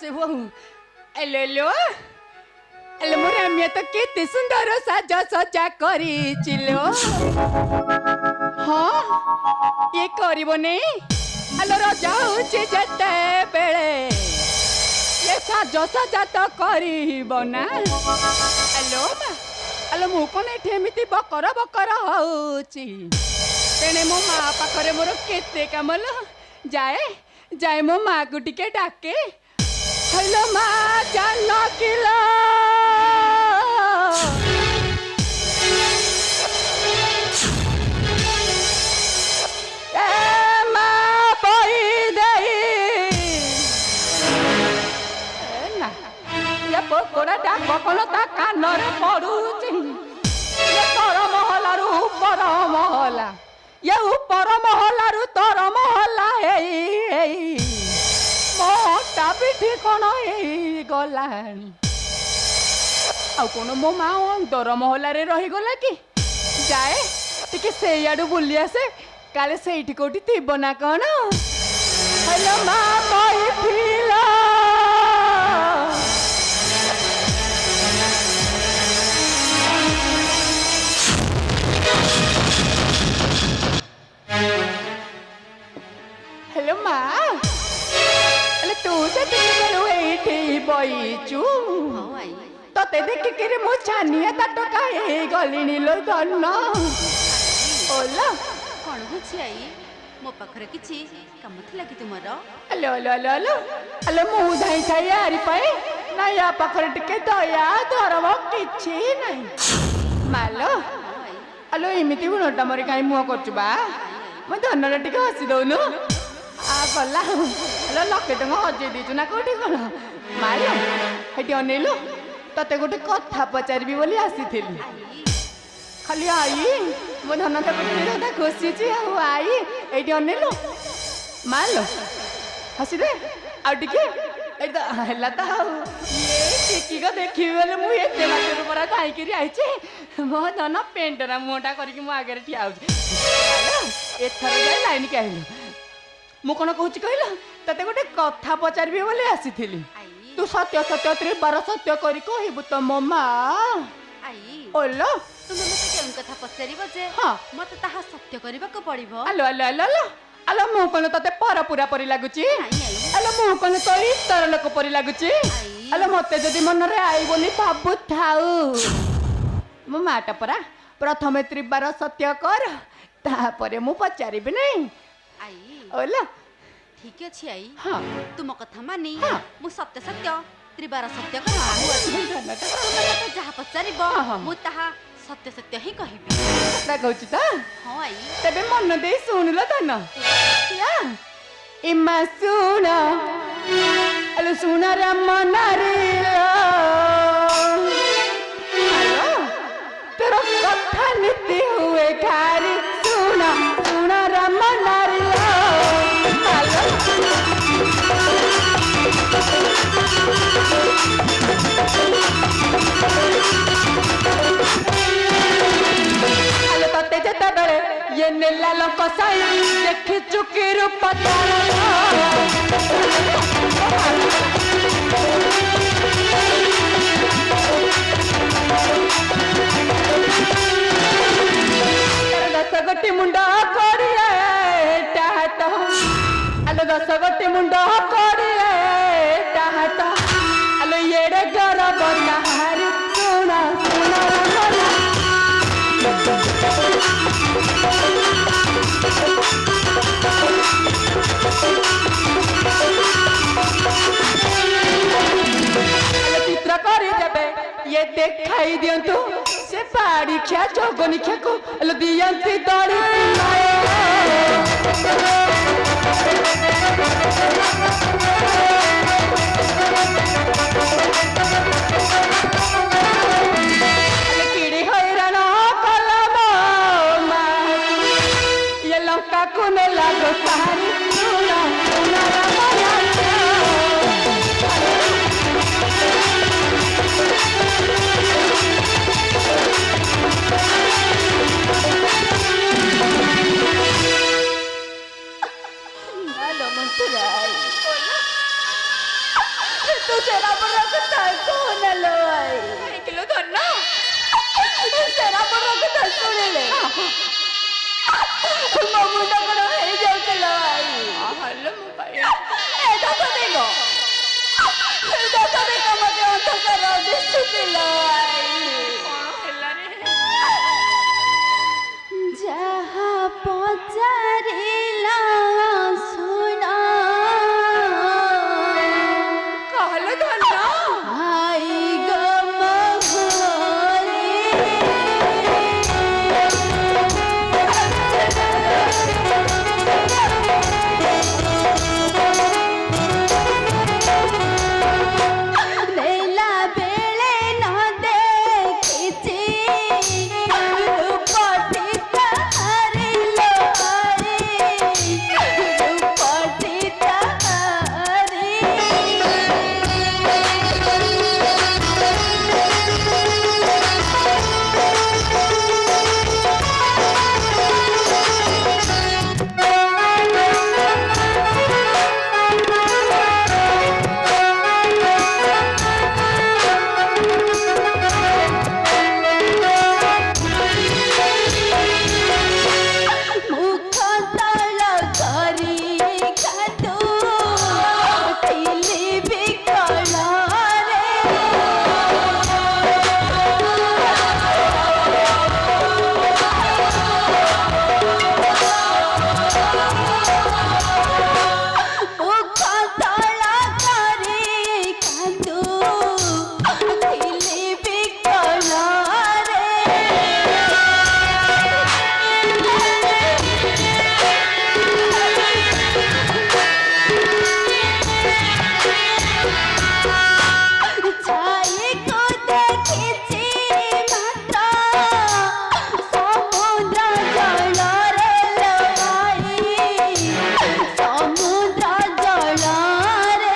से बहु hello hello hello मोर आमिया तो केते सुंदर साजा सजा करी चिलो हाँ ये करिबो नै एलो रजा होचे जते बेले ये साजा सजा तो करिबो ना एलो मु कोन एठी एमिति बकर बकर होची तेने मो माँ पाखरे मोर केते कामल जाए जाए मो माँ को टिके डाके हेलो माँ जान किलो ए माँ बोई देई ना ये बकोड़ा डाक बकोलो ता कानरे पडुची ये तर महला रु ऊपर महला ये ऊपर महला रु तर महला हेई मोटा पिठी कौन गलानी आउ कौन मो माँ अंदर महलारे रही गला कि जाए टिके से आडू बुली आसे काले सेठी कोठी थिबो ना कौन हेलो माँ बैठिला हेलो माँ तू से एठी बईचु तते देखि के मो छानिया ताट काहे गलिनी लो धन ओला कौन होछि आई मो पाखरे किछि काम थला कि तुमरो hello hello hello hello hello मु धाई छाई आरी पाए ना या पाखरे टिके दया धरम किछि नहीं मालो हेलो एमिति गुणटा मरे काई मुह करछु बा म धनरे टिके हसी दउनु आ गला हेलो लके टंगा हजे दिचु ना कोठी कोन मालो हेटी अनेलो तते गोटे कथा पचारबी बोली आसीथिली खाली आई मो धन तो पेटे खुशी छी आई एटी अनेलो मालो हसी दे आ टिके ए त हला त ये टिकी को देखि बेले मु एते बाटर पर काई करी आइछे मो धन पेंटरा मोटा करके मो आगे ठिया आउछ एथर जाय लाइन के आइलो मु कोन कहूची कहला तते गोटे कथा पचारबी बोली आसीथिली तू सत्य सत्य 12 सत्य करी कहबु त मम्मा आई ओलो तुम मते केन कथा पचारिबो जे हां मते ताहा सत्य करबा को पड़िबो आलो आलो आलो आलो आलो मु कोन तते पर पूरा परी लागुची आलो मु कोन तो इतर लोक परी लागुची आलो मते जदी मन रे आई बोली भाबु थाउ मो माटा परा प्रथमे 12 सत्य कर तापरे मु पचारिबि नै आई ओला ठीक अछि आई हां तुम कथा मानी हाँ। मु सत्य सत्य 13 सत्य कर जहा पचारिबो मु ताहा सत्य सत्य ही कहिबी ना कहूची त हां आई तबे मन दे सुनलो धन या इमा सुन अलो सुन रे मन रे हेलो तेरा कथा नीति हुए खारी सुन सुन रे मन रे हेलो हेलो तते जता बेले ये नेला लोक साई देखि चुकी रूप दस गोटी मुंडा करिए टाट हेलो 10 गोटी मुंडा करिए टाट हेलो येड़े गरब नहारी सुना सुना चित्र करी देबे ये देखाई दियंतु से बाड़ी खिया जोगनी खिया को दियंती दड़ी किड़ी हैरान कलम ये लंका को ने लागो सारी सुना सुना ମୋ ମୁଣ୍ଡ କଣ ହେଇଯାଉଥିଲା ହଲୋ ମୋ ଭାଇ ଏଇଟା ତ ଦେଖ ମତେ ଅନ୍ଧକାର ଦିଶୁଥିଲା କଣ ହେଲା ରେ ଯାହା ପଚାରିଲା ଶୁଣ कहलो धन ଆଇ ଗମ ଘରେ ଦେଲା ବେଳେ ନ ଦେଖିଛି ରୂପଟି ତାହାରିଲ ରୂପଟି ତାହାରି ମୁଖ ତଳ କରି କାଟୁ ଥିଲି ବିକଳରେ ମୁଖ ତଳ କରି କାଟୁ ଥିଲି ବିକଳରେ ଛାଇକୁ ଦେଖିଛି ମାତ୍ର ସମୁଦ୍ର ଜଳରେ ଲଗାଇ ସମୁଦ୍ର ଜଳରେ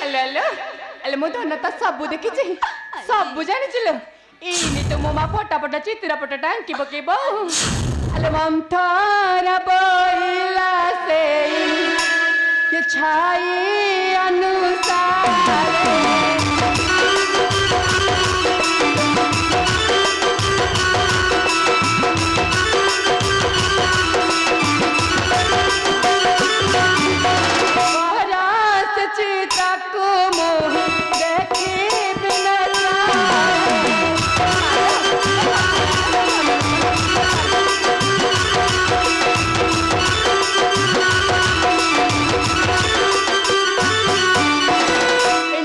हेलो हेलो मो धन तो सब देखी सब जानी इनी तो मो मा पटा पटा चित्र पटा टांकी पकेब हेलो मम थारा बोइला से ये छाई अनुसार बहरास चिता को मोह देखी बिना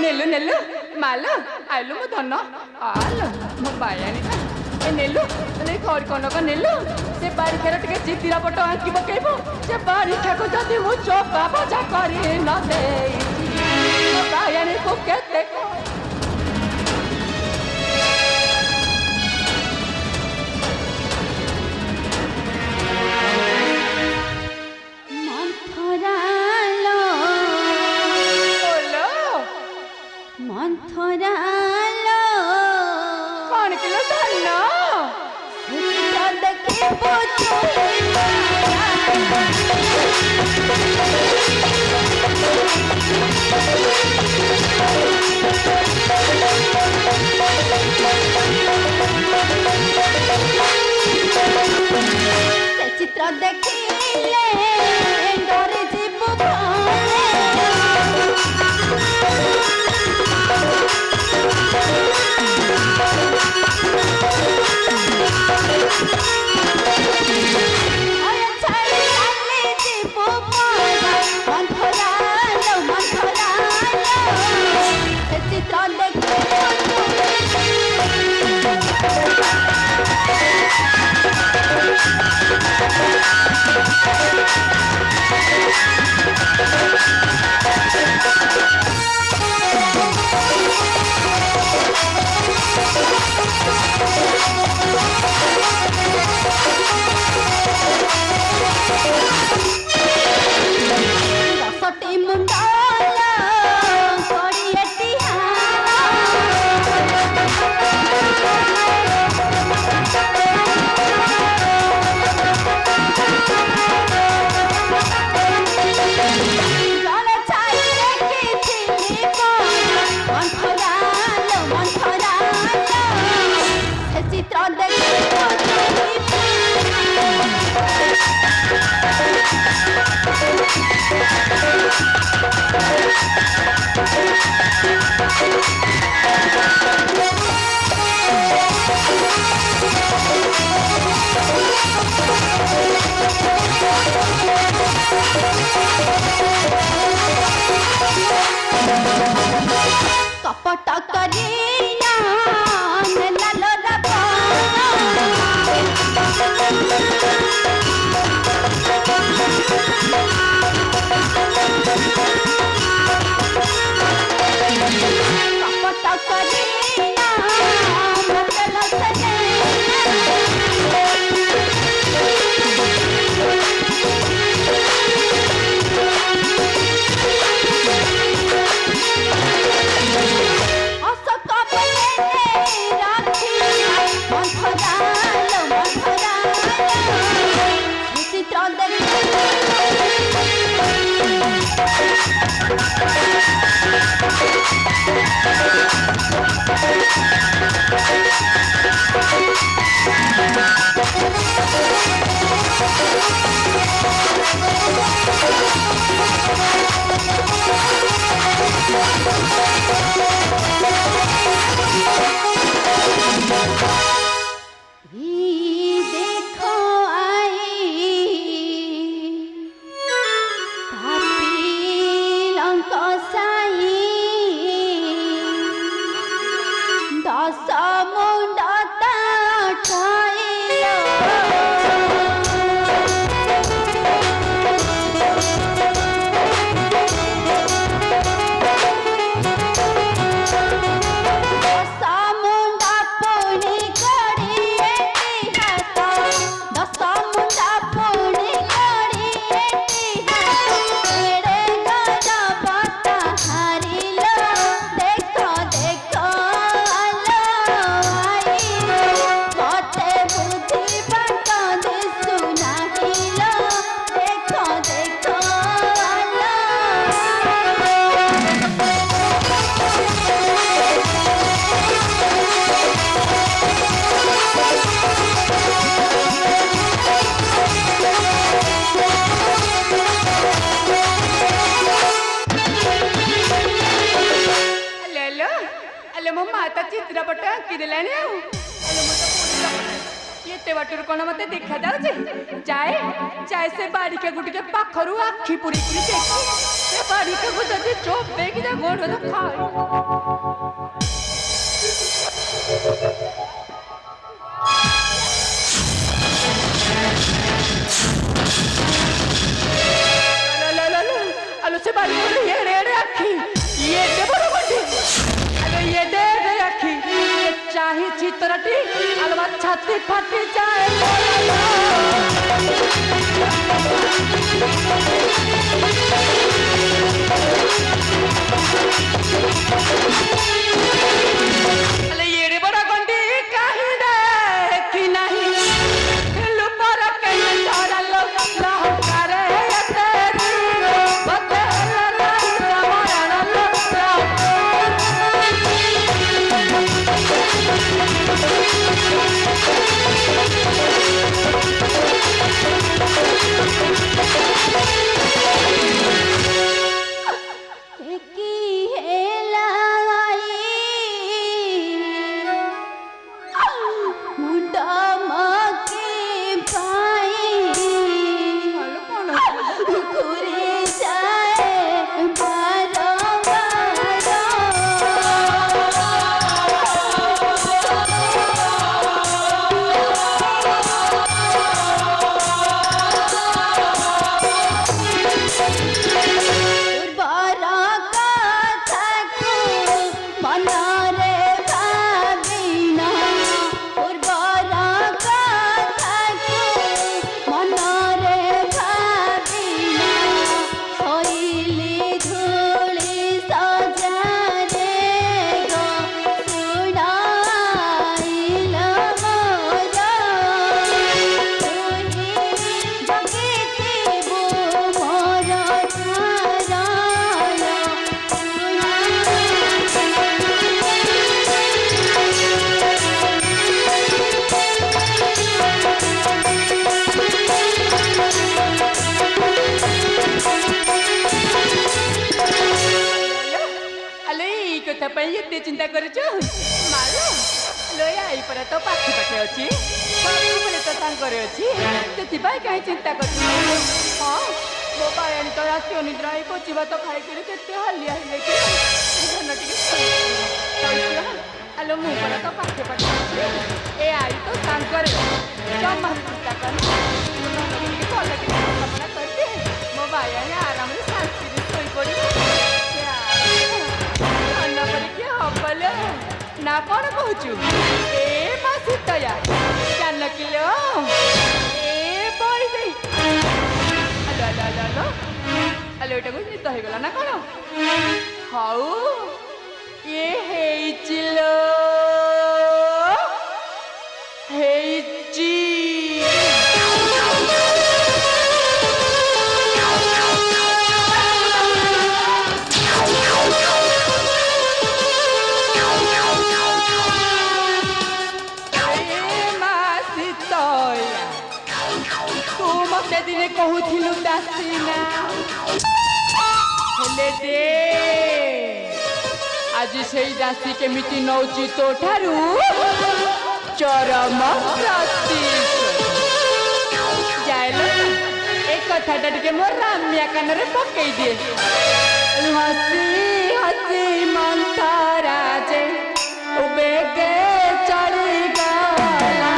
नेलु नेलु मालो आइलु मो धन आलो मो बायानी नेलु ने घर कनक नेलु से बारिखार टिके चितिरा पट आंकी पकेबो से बारिखा को जदि मु चोपा बजा करी न देइछि मो बायानी को केते ମନ୍ଥରାଲ बोलो ମନ୍ଥରାଲ कौन किलो धन ଚିତ୍ର ଦେଖିବୁ ସେ ଚିତ୍ର ଦେଖିଲେ ଡରି ଯିବୁ ଛାଡ଼ି ଚାଲି ଯିବୁ ମନ୍ଥରାଲ ମନ୍ଥରାଲ ସେ ଚିତ୍ର ଦେଖିବୁ ଦଶଟି ମୁଣ୍ଡ କୋଡ଼ିଏଟି ହାତ कपट करिया लाल कपट करिया चित्रपट आंकिदेलानी एते बाटर कौन मत देखा जाऊे जाए जाए से बाड़िका गुटिके पाखरु आखि पुरी पुरी देखी से बाड़िका को जदि चोप देखी जा गोड़ तो खाए अलो से बाड़िका को येड़े येड़े आखि ये दे बड़ो बड़ी अलो ये दे दे आखि ये चाही चित्रटी अलवा छाती फाटी जाए अले येड़े बड़ा गंडी काहे रे कि नहीं लो पर के तोरा लो लहकारे तेरी बदल समाया लो चिंता करुचु मालो लोई आई पर तो पाखी पाखे अच्छी सब तो सांगे अच्छी से कहीं चिंता कर हाँ ମୋ ବାୟାଣୀ ତ ଆସିବ ନିଦ୍ରା ଏଇ ଭୋଜି ଭାତ ଖାଇକିରି କେତେ ହାଲିଆ ହେଇଯାଇଛି ଧାନ ଟିକେ ଆଲୋ ମୁଁ ପରା ତ ପାଖେ ପାଖେ ଅଛି ଏ ଆଇ ତ ସାଙ୍ଗରେ ଜମା ଚିନ୍ତା କର ଟିକେ ଭଲ ଟିକେ କଥାପଣା କରିଦିଏ ମୋ ବାୟାଣୀ ଆରାମରେ ଶାନ୍ତିରେ ଶୋଇପଡ଼ିବ ଧାନ କରିକି ହବଲୋ ନା କଣ କହୁଛୁ ଏ ମା ସୀତୟା ଜାନକିଲୋ ଏ ବଳି ଦେଇ ଆଲୋ ଆଲୋ ଆଲୋ ଆଲୋ ଆଲୋ ଏଇଟାକୁ ନିଦ ହେଇଗଲା ନା କଣ ହଉ ଇଏ ହେଇଚିଲୋ ହେଇଚି ଦିନେ କହୁଥିଲୁ ଦାସୀ ନା ହେଲେ ଦେ ଆଜି ସେଇ ଦାସୀ କେମିତି ନଉଛି ତୋ ଠାରୁ ଚରମ ଯାଇଲ ଏ କଥାଟା ଟିକେ ମୋ ରାମିଆ କାନରେ ପକେଇ ଦିଏ ହସି ହସି ମନ୍ଥରା ଯେ ବେଗେ ଚଳିଗଲା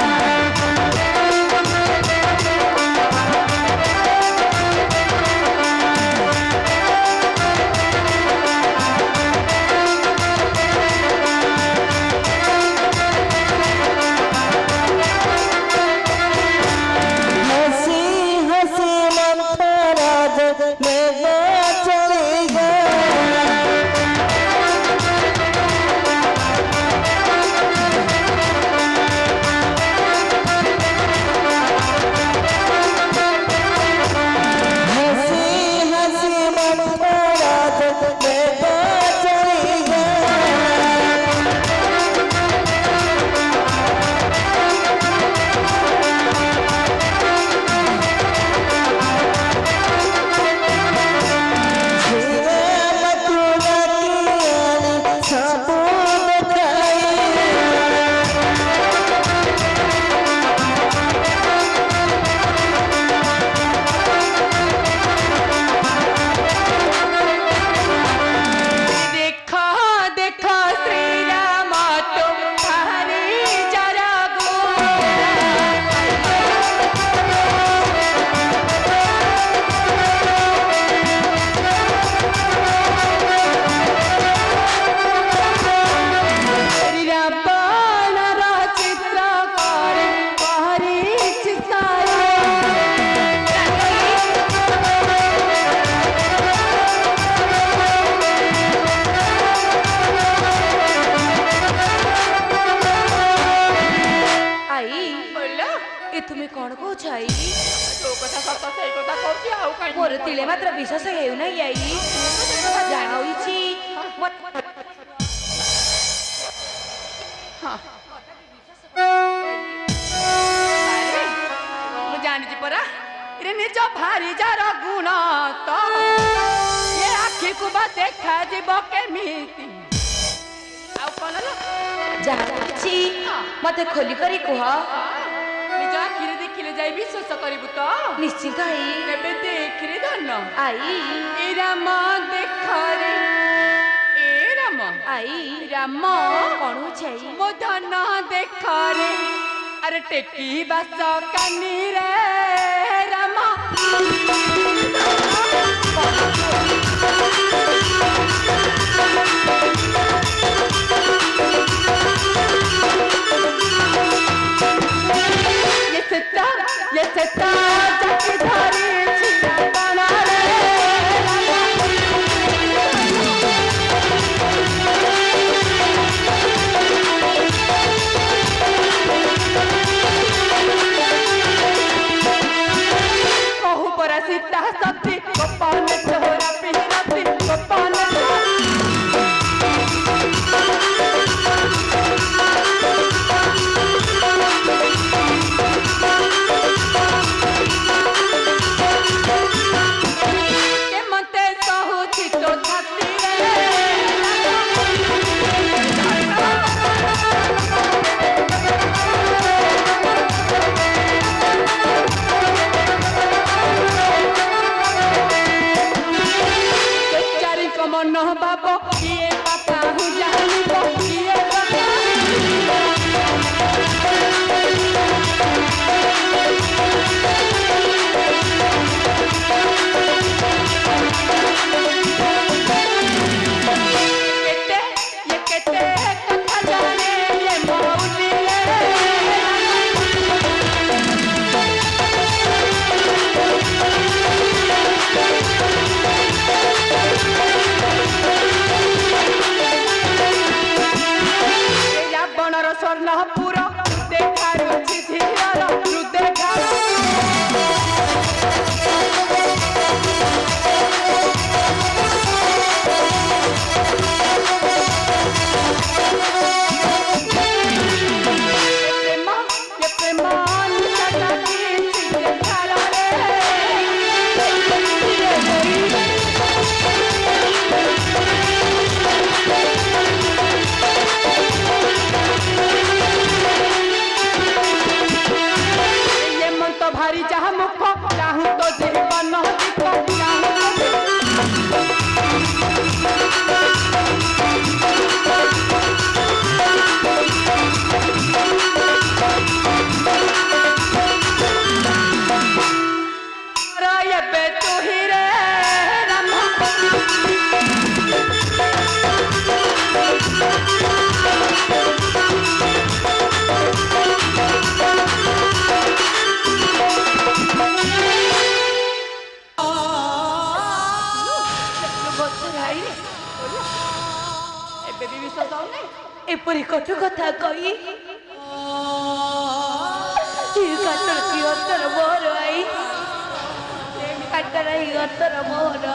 मोर तिले मात्र विश्वास हेउ ना याई जाणौछि ମୁଁ ଜାଣିଛି ପରା ରେ ନିଜ ଭାରି ଯାର ଗୁଣ ତ ଏ ଆଖିକୁ ବା ଦେଖାଯିବ କେମିତି ଆଉ କଣ ଜାଣିଛି ମତେ ଖୋଲି କରି କୁହ ନିଜ ଆଖିରେ ଦେଖିଲେ ଯାଇ ବିଶ୍ୱାସ କରିବୁ ତ ନିଶ୍ଚିତ ଆଇ କେବେ ଦେଖିରେ ଧନ ଆଇ ଏ ରାମ ଦେଖରେ ଏ ରାମ ଆଇ ରାମ କଣ ହଉଛି ଆଇ ମୋ ଧନ ଦେଖରେ अरे टेकी बस कनी रे राम ये सता जाके धारी छिरा बना रे सीता सती गोपाल छोरा ବି ବିଶ୍ୱାସ ହଉନି ଏପରି କଟୁ କଥା କହି କାଟର ଅନ୍ତର ମୋହର ଆଇ କାଟର ଅନ୍ତର ମୋହର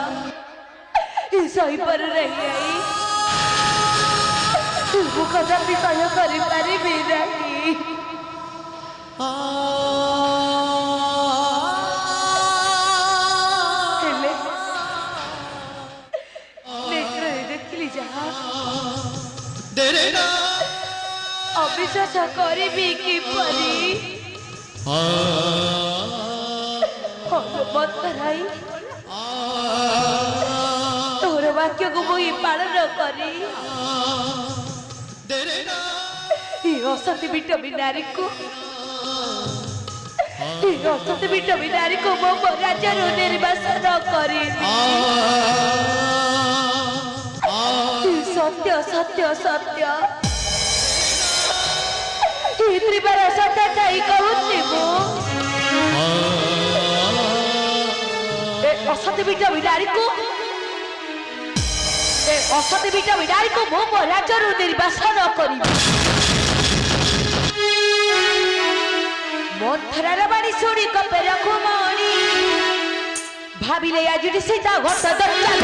ସହିପାରୁ ନାହିଁ ଆଇ ମୁଁ କଦାପି ସହ୍ୟ କରିପାରିବି ନାହିଁ। ହେଲେ ନେତ୍ରରେ ଦେଖିଲି ଯାହା ଅବିଶ୍ୱାସ କରିବି କିପରି ମନ୍ତରାଇ ତୋର ବାକ୍ୟକୁ ମୁଇଁ ପାଳନ କରି ଅସତୀ ବିଟବି ନାରୀକୁ ଅସତୀ ବିଟବି ନାରୀକୁ ମୋ ରାଜ୍ୟରୁ ନିର୍ବାସନ କରି ସତ୍ୟ ସତ୍ୟ ସତ୍ୟ ତ୍ରିବାର ସତ୍ୟ ଥାଇ କହୁଛି ମୁଁ ଅସତୀ ବିଟବି ନାରୀକୁ ଅସତୀ ବିଟବି ନାରୀକୁ ମୁଁ ମୋ ରାଜ୍ୟରୁ ନିର୍ବାସନ କରିବି। ମନ୍ଥରାର ବାଣୀ ଶୁଣି କପେ ରଘୁମଣି ଭାବିଲେ ଆଜି ସୀତା ଘଟ ଦରକାର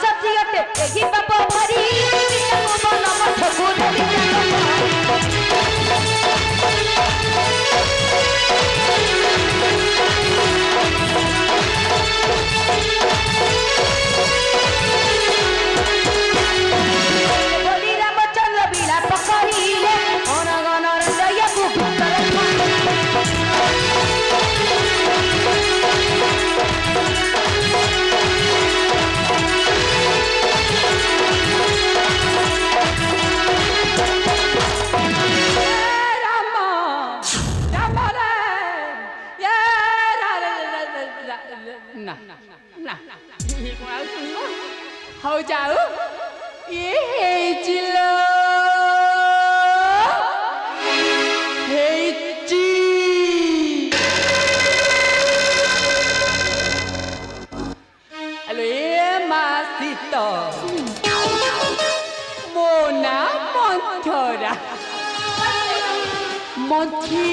ସତୀ ଅଟେ ଏହି ପାପ ଭରି ମନ ମଠକୁ ରାମଚନ୍ଦ୍ର ବିଳାପ କହିଲେ ଅନଗଣର ଦୟାକୁ ହଉ ଯାଉ ଇଏ ହେଇଚିଲ ହେଇଚି ଆଲୋ ଏ ମାସିତ ମୋ ନା ମନ୍ଥରା ମନ୍ଥି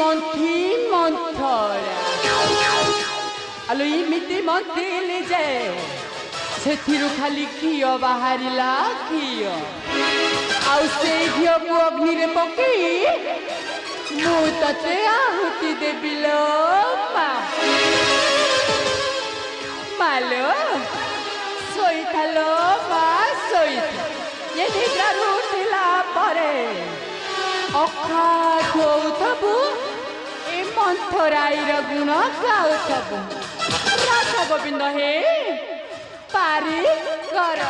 ମନ୍ଥି ମନ୍ଥରା ଆଲୋ ଇମିତି ମନ୍ଥିଲି ଯେ ସେଥିରୁ ଖାଲି ଘିଅ ବାହାରିଲା ଘିଅ ଆଉ ସେଇ ଘିଅକୁ ଅଗ୍ନିରେ ପକେଇ ମୁଁ ତତେ ଆହୁତି ଦେବି ଲୋ ମାଲୋ ଶୋଇଥାଲୋ ମା ଶୋଇଥା ଏ ନିଦ୍ରାରୁ ଉଠିଲା ପରେ ଅଖା ଧୋଉଥବୁ ଏ ମନ୍ଥରାଇର ଗୁଣ ଗାଉଥବୁ ରାଧା ଗୋବିନ୍ଦ ହେ ପାରି କର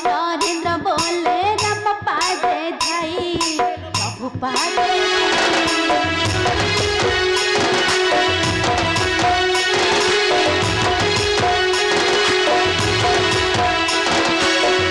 नरेंद्र बोले राम पादे जाई प्रभु पाद